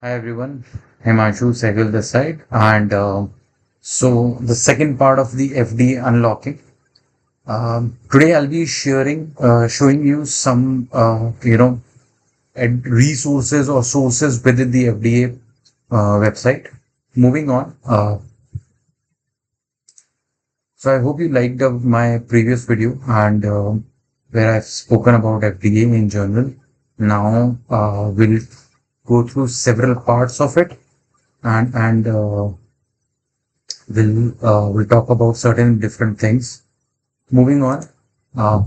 Hi everyone, Himanshu Sehgal this side, and so the second part of the FDA unlocking. Today I'll be showing you some, resources or sources within the FDA website. Moving on, so I hope you liked my previous video and where I've spoken about FDA in general. Now we'll go through several parts of it and we'll talk about certain different things. Moving on,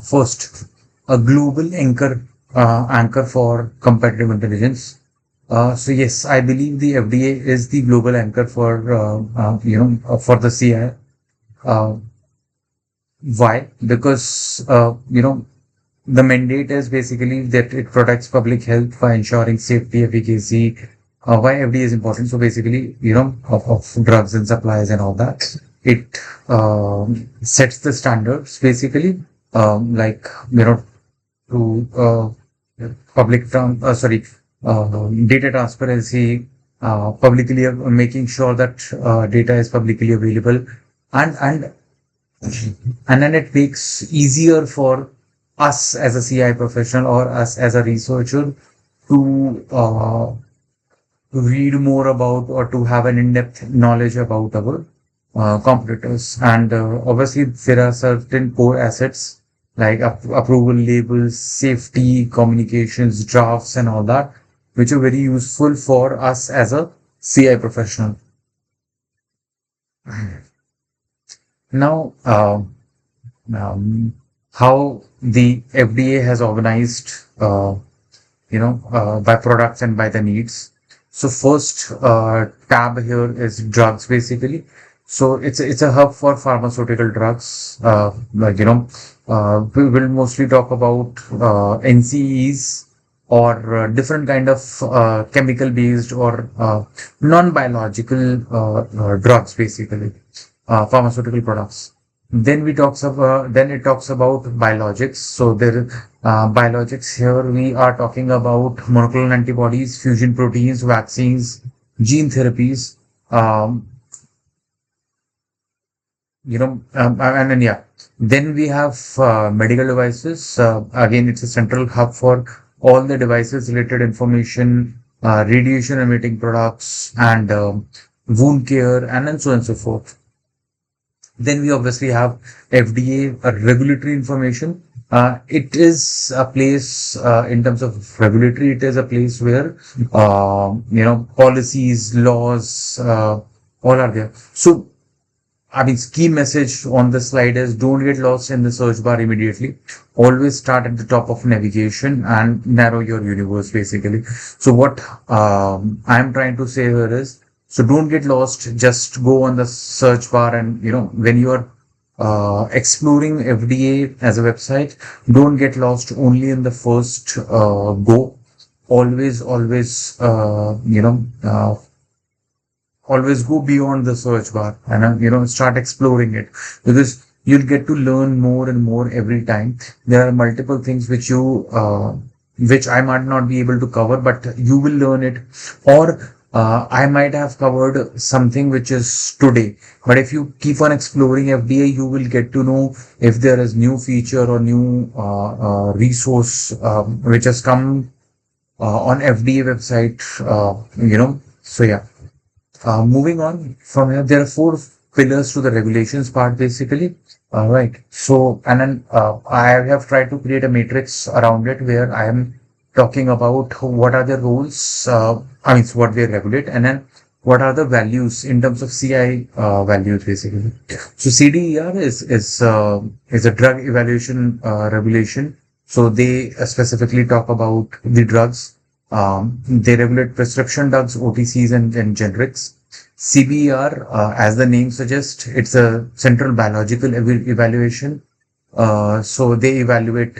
first, a global anchor for competitive intelligence. So yes, I believe the FDA is the global anchor for for the CI. Uh, why? Because the mandate is basically that it protects public health by ensuring safety, efficacy. Why FDA is important? So basically, of drugs and supplies and all that. It sets the standards basically, like to sorry, data transparency, publicly making sure that data is publicly available, and and then it makes easier for us as a CI professional or us as a researcher to read more about or to have an in-depth knowledge about our competitors. And obviously, there are certain core assets like approval labels, safety, communications, drafts, and all that, which are very useful for us as a CI professional. Now, how the FDA has organized, by products and by the needs. So first tab here is drugs basically. So it's a hub for pharmaceutical drugs. We will mostly talk about NCEs or different kind of chemical based or non-biological drugs basically, pharmaceutical products. Then it talks about biologics. So there, biologics here we are talking about monoclonal antibodies, fusion proteins, vaccines, gene therapies. Um, and then yeah, then we have medical devices. Again, it's a central hub for all the devices related information, radiation emitting products, and wound care, and then so on and so forth. Then we obviously have FDA, regulatory information. It is a place, in terms of regulatory, it is a place where, policies, laws, all are there. So, I mean, key message on the slide is don't get lost in the search bar immediately. Always start at the top of navigation and narrow your universe basically. So what I'm trying to say here is, so don't get lost. Just go on the search bar and when you are exploring FDA as a website, don't get lost only in the first go. Always, always go beyond the search bar and start exploring it, because you'll get to learn more and more every time. There are multiple things which I might not be able to cover, but you will learn it, or I might have covered something which is today, but if you keep on exploring FDA, you will get to know if there is new feature or new resource which has come on FDA website. So yeah. Moving on from here, there are four pillars to the regulations part basically. Right. So, and then I have tried to create a matrix around it where I am talking about what are the rules, so what they regulate, and then what are the values in terms of CI values basically. So CDER is a drug evaluation regulation. So they specifically talk about the drugs. They regulate prescription drugs, OTCs, and generics. CBER, as the name suggests, it's a central biological evaluation. So they evaluate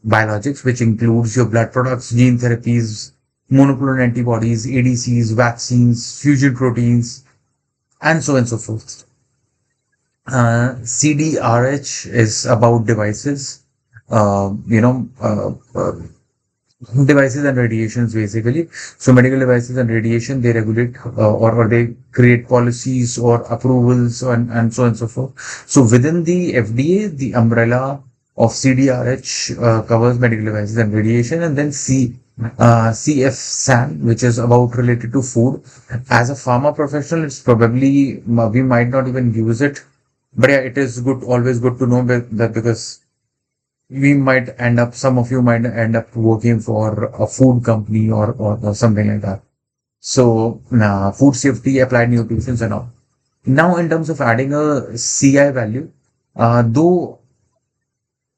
biologics, which includes your blood products, gene therapies, monoclonal antibodies, ADCs, vaccines, fusion proteins, and so on and so forth. CDRH is about devices. Uh, you know, uh, uh, devices and radiations basically. So medical devices and radiation, they regulate or they create policies or approvals and so on and so forth. So within the FDA, the umbrella of CDRH covers medical devices and radiation, and then CFSAN, which is about related to food. As a pharma professional, it's probably we might not even use it, but yeah, it is good, always good to know that, because we might end up, some of you might end up working for a food company or something like that. So, food safety, applied nutrition and all. Now, in terms of adding a CI value, though,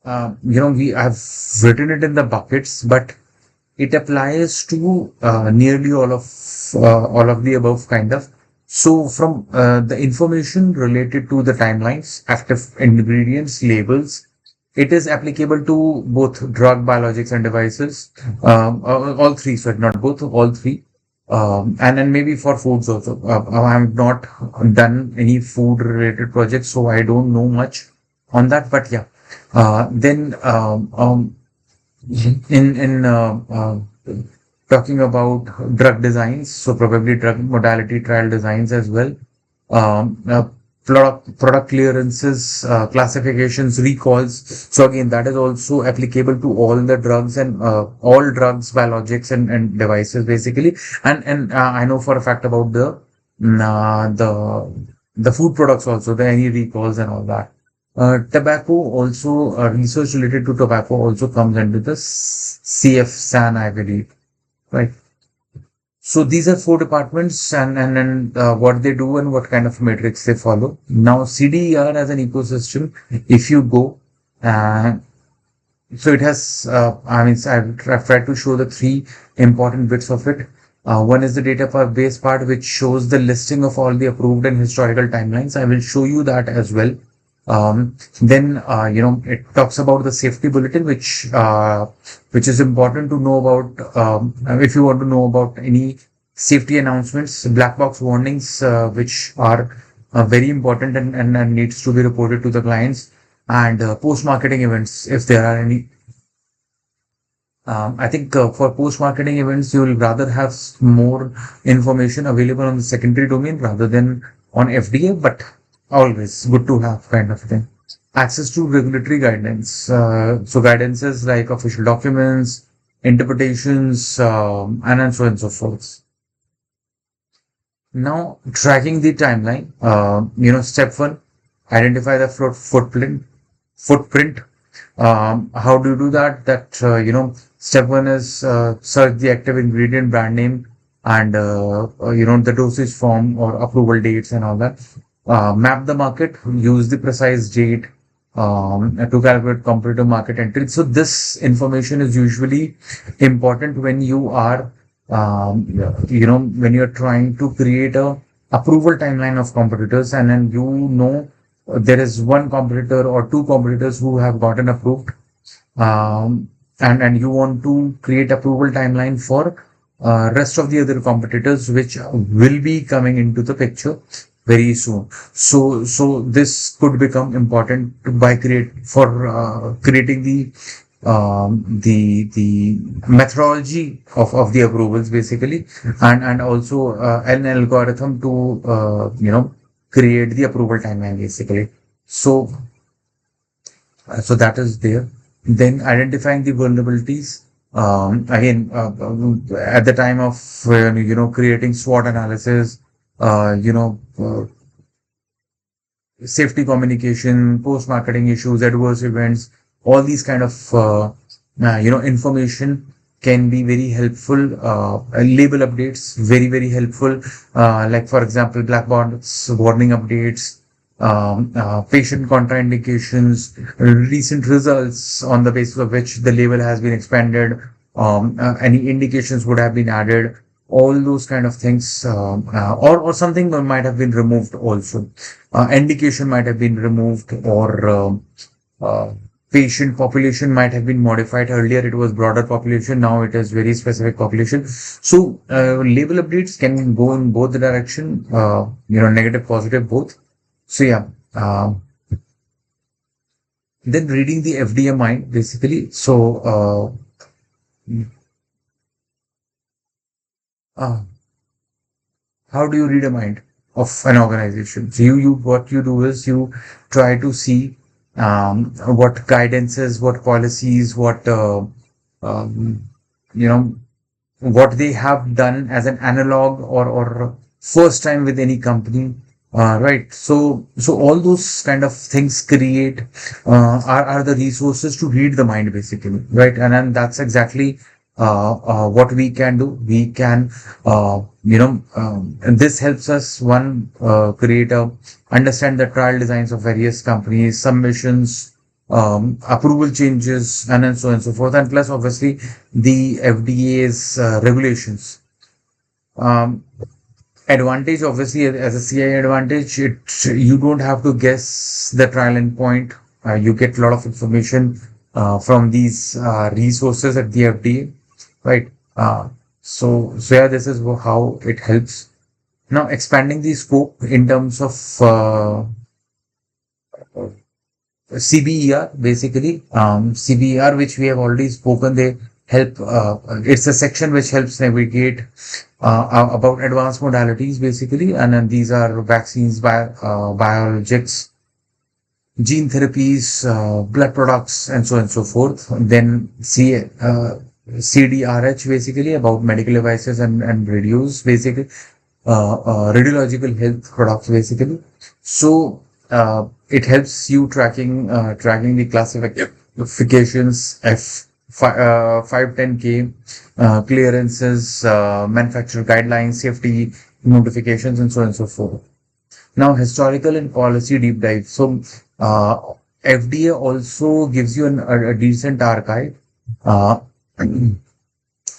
we have written it in the buckets, but it applies to nearly all of the above kind of. So from the information related to the timelines, active ingredients, labels, it is applicable to both drug, biologics, and devices. All three, sorry, not both, all three. And then maybe for foods also. I have not done any food related projects, so I don't know much on that. But yeah, then in talking about drug designs, so probably drug modality trial designs as well. Um, uh, product clearances, classifications, recalls. So again, that is also applicable to all the drugs and all drugs, biologics and devices basically. And I know for a fact about the food products also, the any recalls and all that. Tobacco also, research related to tobacco also comes under the CF-SAN, I believe, right? So these are four departments and what they do and what kind of metrics they follow. Now CDER as an ecosystem, if you go, uh, so it has, I mean, I've tried to show the three important bits of it. One is the database part, which shows the listing of all the approved and historical timelines. I will show you that as well. Then, it talks about the safety bulletin, which is important to know about, if you want to know about any safety announcements, black box warnings, which are very important and needs to be reported to the clients, and post-marketing events, if there are any. I think for post-marketing events, you will rather have more information available on the secondary domain rather than on FDA, but always good to have kind of thing. Access to regulatory guidance. So guidances like official documents, interpretations, and so on and so forth. Now, tracking the timeline. Step one, identify the footprint. Footprint. How do you do that? Step one is search the active ingredient, brand name, and the dosage form or approval dates and all that. Map the market. Use the precise date to calculate competitive market entry. So this information is usually important when you are, when you're trying to create a approval timeline of competitors, and then there is one competitor or two competitors who have gotten approved, and you want to create approval timeline for rest of the other competitors which will be coming into the picture very soon. So this could become important by creating the methodology of the approvals basically, and also an algorithm to create the approval timeline basically. So that is there. Then identifying the vulnerabilities. Again, at the time of creating SWOT analysis, safety communication, post-marketing issues, adverse events, all these kind of information can be very helpful. Label updates, very very helpful. Like for example, black box warning updates, patient contraindications, recent results on the basis of which the label has been expanded, any indications would have been added, all those kind of things, or something that might have been removed also. Indication might have been removed, or uh, patient population might have been modified. Earlier it was broader population, now it is very specific population. So label updates can go in both the direction, negative, positive, both. So yeah, then reading the FDA mind basically. So uh, how do you read a mind of an organization? So what you do is you try to see what guidances, what policies, um, you know, what they have done as an analog or first time with any company. Right. So all those kind of things create are the resources to read the mind basically. Right. And that's exactly what we can do. We can, and this helps us one create a understand the trial designs of various companies, submissions, approval changes, and then so on and so forth. And plus, obviously, the FDA's regulations. Um, Advantage, obviously, as a CI advantage, you don't have to guess the trial endpoint. You get a lot of information from these resources at the FDA, right? So yeah, this is how it helps. Now, expanding the scope in terms of CBER, basically, CBER, which we have already spoken, they help, it's a section which helps navigate about advanced modalities, basically, and then these are vaccines, biologics, gene therapies, blood products, and so on and so forth. Then CDRH, basically, about medical devices and radios, basically, radiological health products, basically. So it helps you tracking the classifications, 510K, clearances, manufacturer guidelines, safety notifications, and so on and so forth. Now, historical and policy deep dive. So, FDA also gives you a decent archive uh,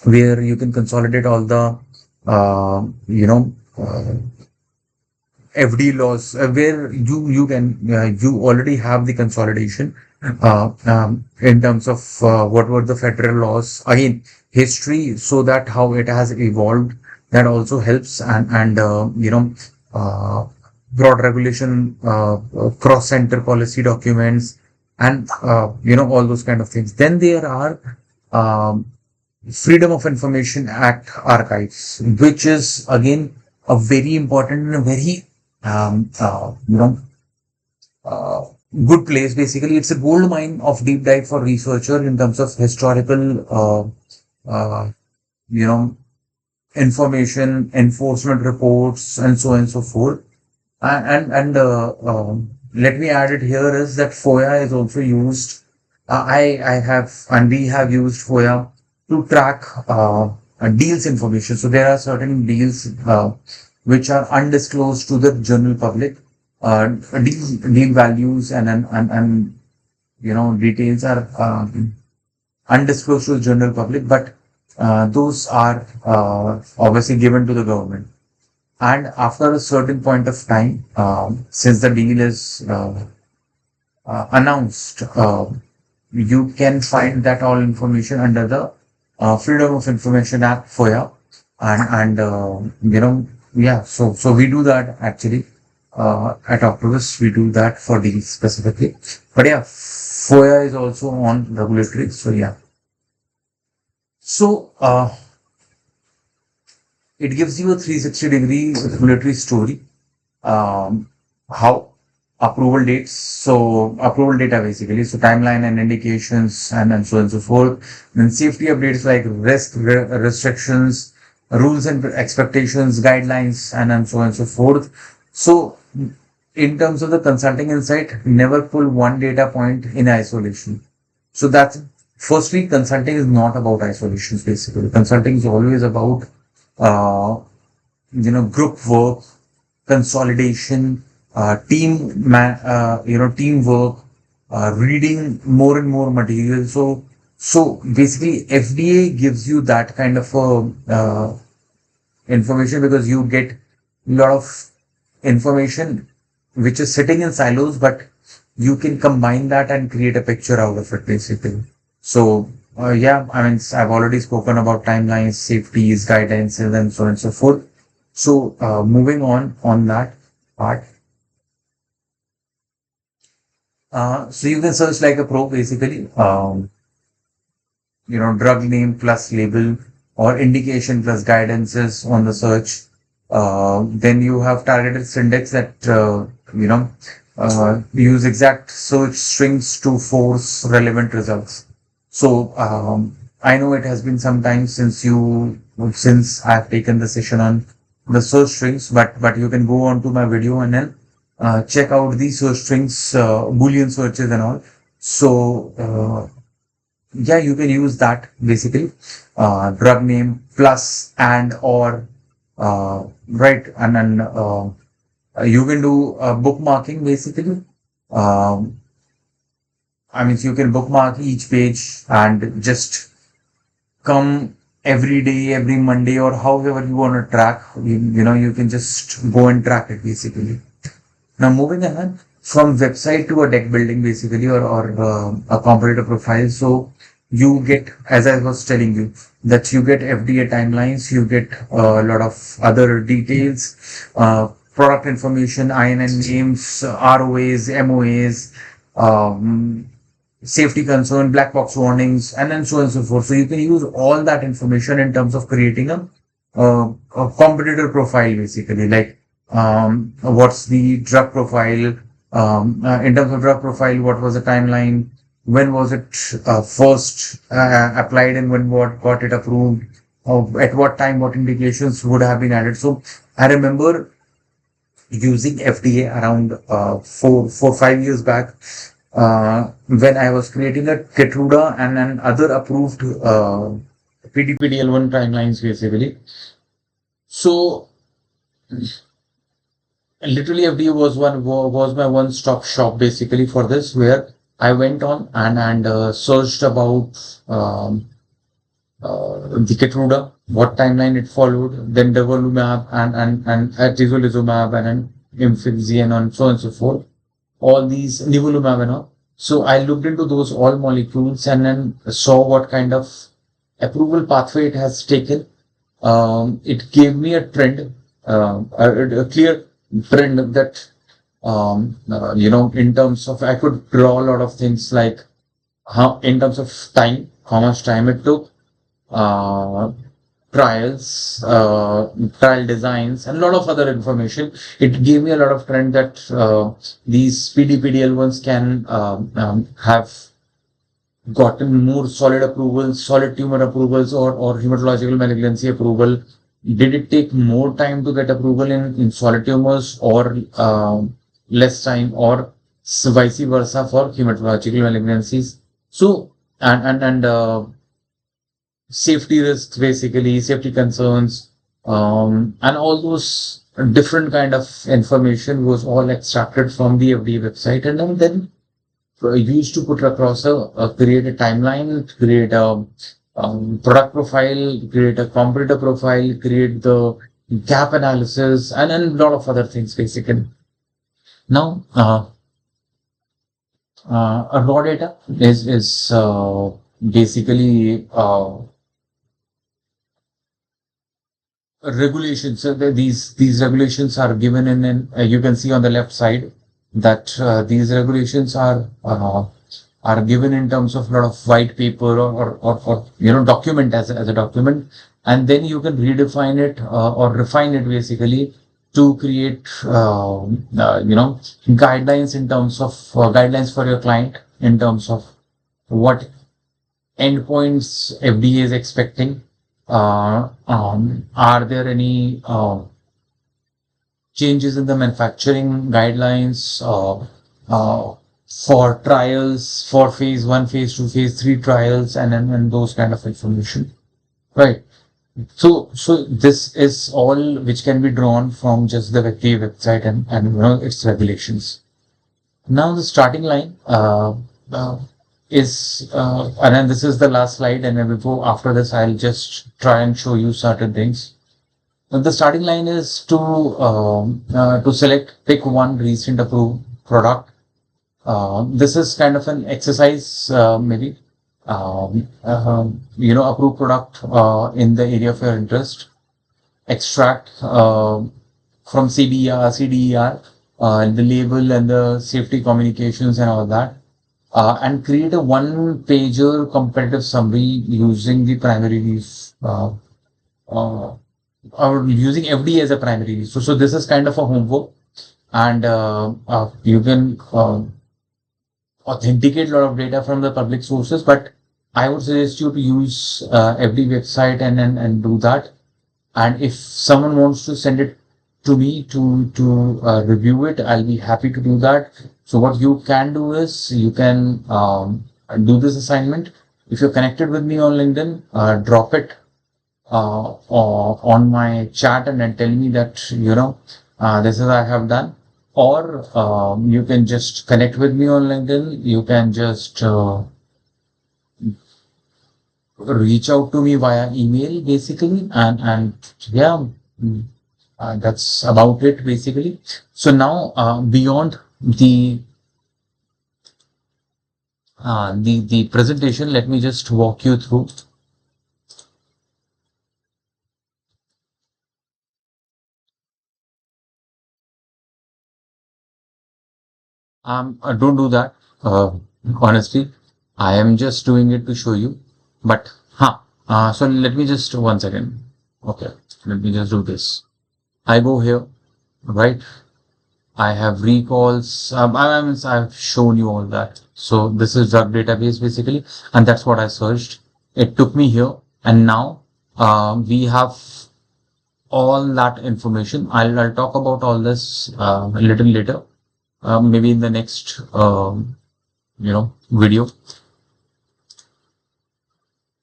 where you can consolidate all the, uh, you know, uh, FD laws, where you can you already have the consolidation in terms of what were the federal laws, again history, so that how it has evolved. That also helps, and uh, broad regulation, cross center policy documents, and all those kind of things. Then there are um, Freedom of Information Act archives, which is again a very important and a very um, uh, you know uh, good place. Basically, it's a gold mine of deep dive for researcher in terms of historical you know information, enforcement reports, and so on and so forth. Let me add it here is that FOIA is also used. I have and we have used FOIA to track deals information. So there are certain deals which are undisclosed to the general public. Deal values and details are undisclosed to the general public, but those are obviously given to the government. And after a certain point of time, since the deal is announced, you can find that all information under the Freedom of Information Act FOIA, and yeah. So we do that actually at Octopus. We do that for deals specifically, but yeah, FOIA is also on regulatory. So yeah, so it gives you a 360-degree regulatory story. How approval dates, so approval data basically, so timeline and indications, and so on and so forth. Then safety updates like restrictions, rules and expectations, guidelines, and so on and so forth. So in terms of the consulting insight, never pull one data point in isolation. So that's firstly, consulting is not about isolations basically. Consulting is always about uh, group work, consolidation, teamwork, reading more and more material. So basically, FDA gives you that kind of information because you get a lot of information which is sitting in silos, but you can combine that and create a picture out of it basically. So yeah, I mean, I've already spoken about timelines, safeties, guidances, and so on and so forth. So moving on that part, so you can search like a pro basically. Drug name plus label. or indication plus guidances on the search. Then you have targeted syntax that, use exact search strings to force relevant results. So, I know it has been some time since I've taken the session on the search strings, but you can go on to my video and then check out the search strings, Boolean searches and all. So, yeah, you can use that basically. Drug name plus and or, right, and then you can do bookmarking basically. Um, I mean, you can bookmark each page and just come every day, every Monday, or however you want to track. You can just go and track it basically. Now, moving ahead from website to a deck building, basically, or a competitor profile. So you get, as I was telling you, that you get FDA timelines, you get a lot of other details, product information, INN names, ROAs, MOAs, um, safety concern, black box warnings, and then so on and so forth. So you can use all that information in terms of creating a competitor profile, basically, like what's the drug profile, in terms of drug profile, what was the timeline, when was it first applied, and when what got it approved, at what time, what indications would have been added. So I remember using FDA around 5 years back, when I was creating a Ketruda and then other approved PDPDL1 timelines basically. So literally FDA was my one-stop shop basically for this, where I went on and searched about the Ketruda, what timeline it followed, then Devolumab and Atezolizumab and Imfinzi and so on and so forth. All these Nivolumab and all. So I looked into those all molecules and then saw what kind of approval pathway it has taken. It gave me a trend, a clear trend that, in terms of, I could draw a lot of things like how, in terms of time, how much time it took, uh, trials, trial designs, and a lot of other information. It gave me a lot of trend that these PDPDL ones can have gotten more solid approvals, solid tumor approvals, or hematological malignancy approval. Did it take more time to get approval in solid tumors, or less time, or vice versa for hematological malignancies? So, and safety risks, basically safety concerns, and all those different kind of information was all extracted from the FDA website, and then used to put across create a timeline, create a product profile, create a competitor profile, create the gap analysis, and a lot of other things basically. Now, raw data is basically regulations. So these regulations are given you can see on the left side that these regulations are given in terms of a lot of white paper, or document as a document, and then you can redefine it or refine it basically to create guidelines in terms of guidelines for your client in terms of what endpoints FDA is expecting. Are there any changes in the manufacturing guidelines for trials, for phase 1, phase 2, phase 3 trials, and those kind of information, right? So this is all which can be drawn from just the FDA website and its regulations. Now the starting line is, and then this is the last slide, and then before after this, I'll just try and show you certain things. The starting line is to select, pick one recent approved product. This is kind of an exercise, maybe. Approved product in the area of your interest. Extract from CDER, the label and the safety communications and all that. and create a one-pager comparative summary using the primary leaf, uh, or using FD as a primary leaf. So this is kind of a homework, and you can authenticate a lot of data from the public sources, but I would suggest you to use FD website and do that. And if someone wants to send it to me to review it, I'll be happy to do that. So what you can do is you can do this assignment. If you're connected with me on LinkedIn, drop it on my chat and then tell me that this is I have done. Or you can just connect with me on LinkedIn. You can just reach out to me via email basically, and yeah, that's about it basically. So now beyond the presentation, let me just walk you through. Don't do that. Honestly, I am just doing it to show you. But so let me just 1 second. Okay, let me just do this. I go here, right? I have recalls. I've shown you all that. So this is drug database basically, and that's what I searched. It took me here, and now we have all that information. I'll talk about all this a little later, maybe in the next video.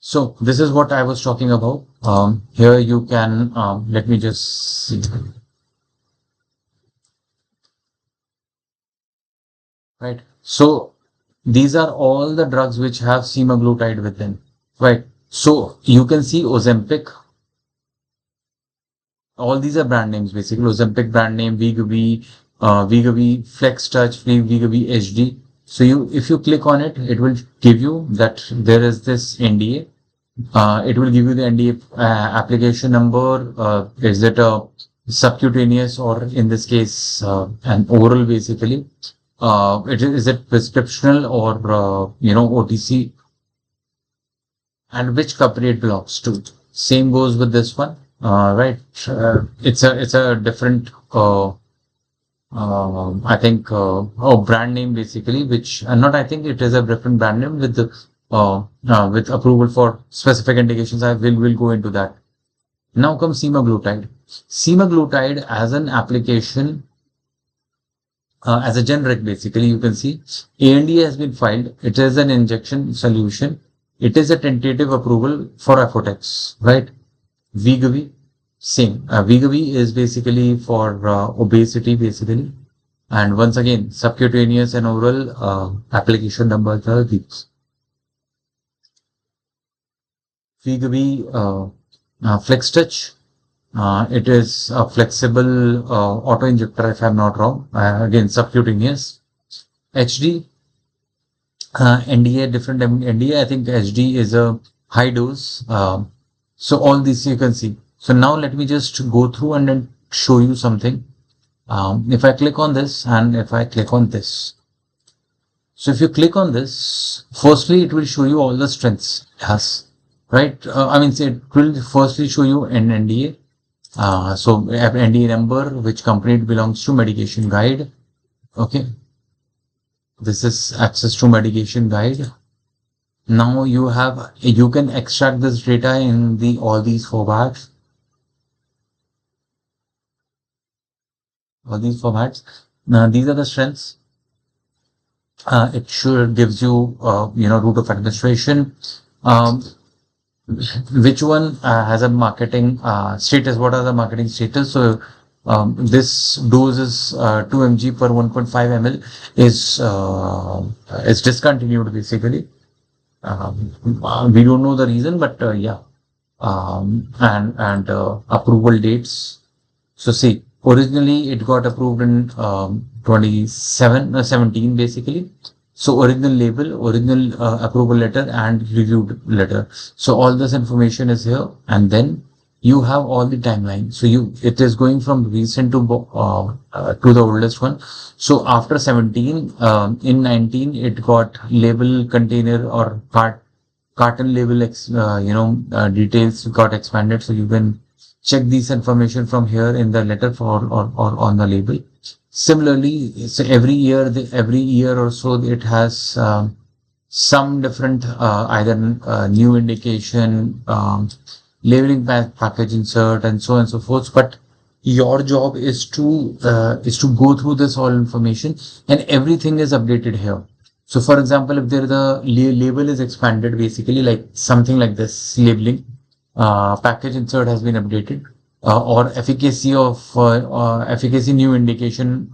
So this is what I was talking about. Here you can let me just see. Right. So these are all the drugs which have semaglutide within. Right. So you can see Ozempic. All these are brand names basically. Ozempic brand name, Wegovy, Wegovy Flex Touch, Wegovy HD. So if you click on it, it will give you that there is this NDA. It will give you the NDA application number. Is it a subcutaneous or in this case an oral basically? Is it prescriptional or OTC, and which company it belongs to. Same goes with this one, right? It's a different I think brand name basically, which not I think it is a different brand name with the with approval for specific indications. I will go into that. Now comes semaglutide. Semaglutide as an application, as a generic basically, you can see ANDA has been filed. It is an injection solution. It is a tentative approval for Apotex, right? Wegovy, same. Wegovy is basically for obesity basically. And once again, subcutaneous and oral application numbers are these. Wegovy Flex Touch. It is a flexible auto injector, if I'm not wrong. Again, subcutaneous. HD, NDA, different NDA. I think HD is a high dose. So all these you can see. So now let me just go through and then show you something. If I click on this and if I click on this. So if you click on this, firstly, it will show you all the strengths it has, right? It will firstly show you an NDA. So NDA number, which company it belongs to, medication guide. Okay. This is access to medication guide. Now you can extract this data in all these formats. All these formats. Now these are the strengths. It sure gives you route of administration. Which one has a marketing status? What are the marketing status? So this dose is 2 mg per 1.5 ml is discontinued basically. We don't know the reason, but yeah. And approval dates. So see, originally it got approved in 17 basically. So original label, original approval letter and reviewed letter. So all this information is here, and then you have all the timeline. So it is going from recent to the oldest one. So after 17, in 19, it got label container or carton label, details got expanded. So you can check these information from here in the letter or on the label. Similarly, so every year or so, it has some different either new indication, labeling package insert, and so on and so forth. But your job is to go through this all information, and everything is updated here. So, for example, if there the label is expanded, basically like something like this labeling, package insert has been updated, or efficacy new indication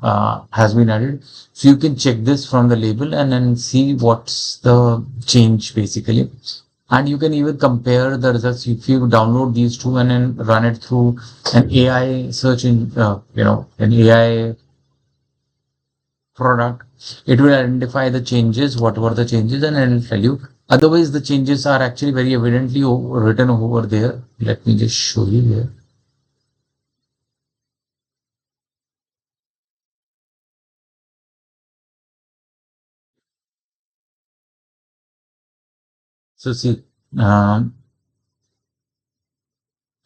has been added. So you can check this from the label and then see what's the change basically. And you can even compare the results if you download these two and then run it through an AI search in, an AI product. It will identify the changes, what were the changes, and it will tell you. Otherwise, the changes are actually very evidently written over there. Let me just show you here. So see, um,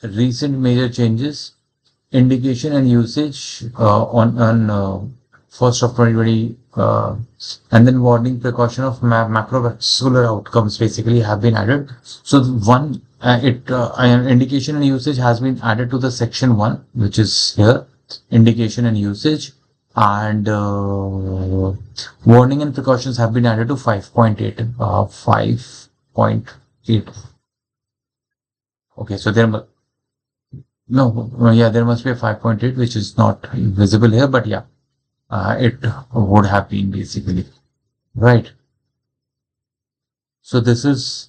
recent major changes, indication and usage on 1st of 2020, and then warning precaution of macrovascular outcomes basically have been added. So one, indication and usage has been added to the section 1, which is here, indication and usage, and warning and precautions have been added to 5.8. 5.8. Okay, so no, yeah, there must be a 5.8 which is not visible here, but yeah, it would have been basically. Right. So this is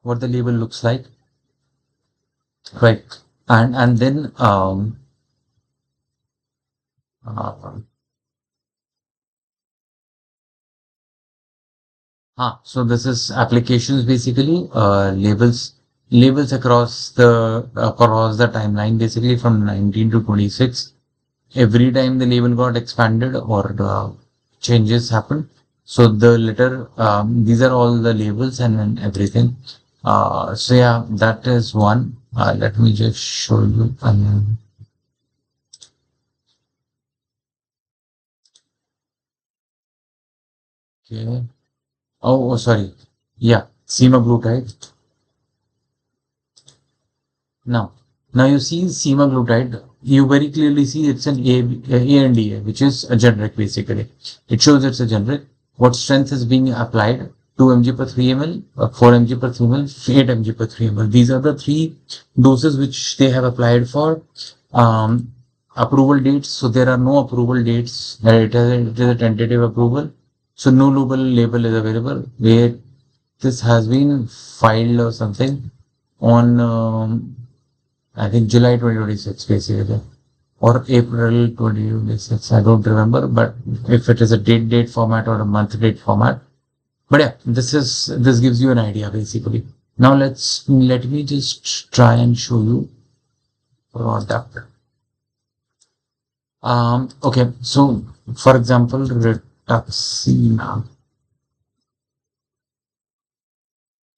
what the label looks like. Right. And then uh, so this is applications basically, labels across the timeline basically from 19 to 26. Every time the label got expanded or changes happened. So the letter, these are all the labels and everything. So yeah, that is one. Let me just show you. Okay. Sorry. Yeah, semaglutide. Now, now you see semaglutide, you very clearly see it's an ANDA, which is a generic basically. It shows it's a generic. What strength is being applied? 2 mg per 3 ml, 4 mg per 3 ml, 8 mg per 3 ml. These are the three doses which they have applied for approval dates. So there are no approval dates. It is a tentative approval. So no label is available. Where this has been filed or something on I think July 2026 basically, or April 2026. I don't remember, but if it is a date format or a month date format. But yeah, this gives you an idea basically. Now let me just try and show you product. Okay, so for example, rituximab.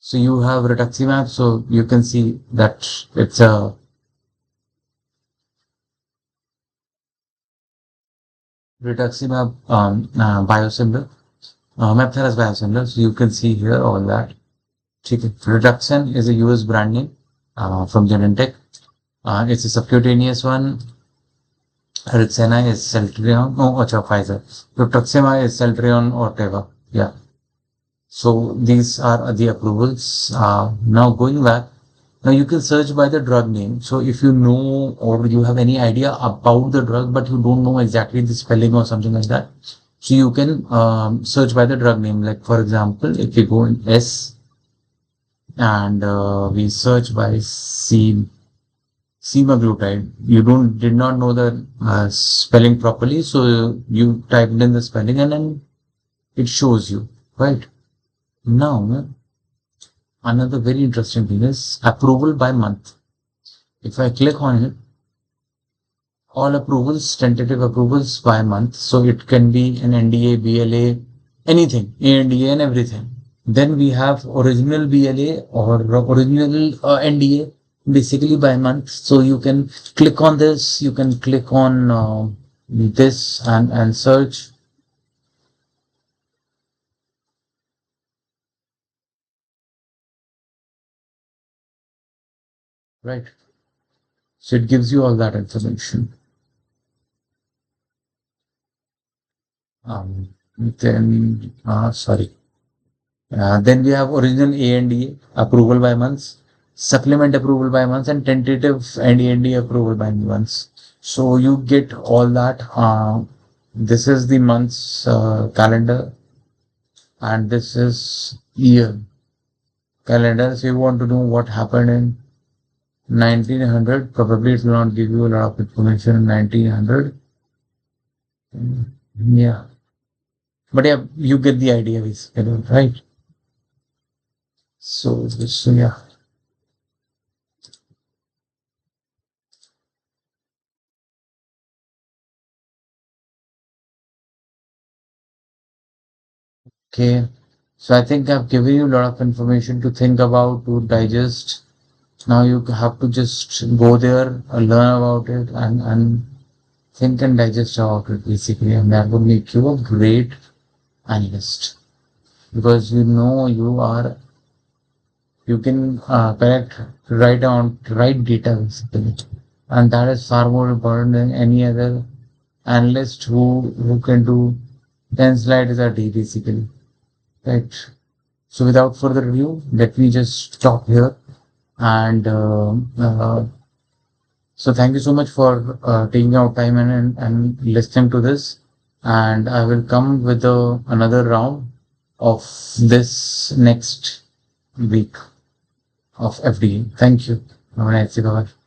So you have rituximab, so you can see that it's a rituximab biosimilar. Method as biosimilar. So you can see here all that. Okay. Reduxan is a US brand name from Genentech. It's a subcutaneous one. Ritsena is Celltrion. No, Pfizer. Rituximab is Celltrion or Teva. Yeah. So these are the approvals. Now going back, now you can search by the drug name. So if you know or you have any idea about the drug, but you don't know exactly the spelling or something like that, so you can search by the drug name. Like for example, if you go in S and we search by semaglutide, you did not know the spelling properly, so you typed in the spelling and then it shows you, right? Now Another very interesting thing is approval by month. If I click on it, all approvals, tentative approvals by month. So it can be an NDA, BLA, anything, ANDA and everything. Then we have original BLA or original NDA, basically by month. So you can click on this, you can click on this and search, right? So it gives you all that information. Sorry. Then we have original ANDA approval by months, supplement approval by months, and tentative ANDA approval by months. So you get all that. This is the month's calendar, and this is year calendar. So you want to know what happened in 1900. Probably it will not give you a lot of information in 1900. Yeah, but yeah, you get the idea, basically, right? So yeah. Okay. So I think I've given you a lot of information to think about, to digest. Now you have to just go there, learn about it, and think and digest about it, basically. And that would make you a great analyst because you know you can correct, write down, write data, basically. And that is far more important than any other analyst who can do 10 slides a day, basically. Right. So without further ado, let me just stop here. And so thank you so much for taking out time and listening to this. And I will come with another round of this next week of FDA. Thank you. Have a nice day. Bye.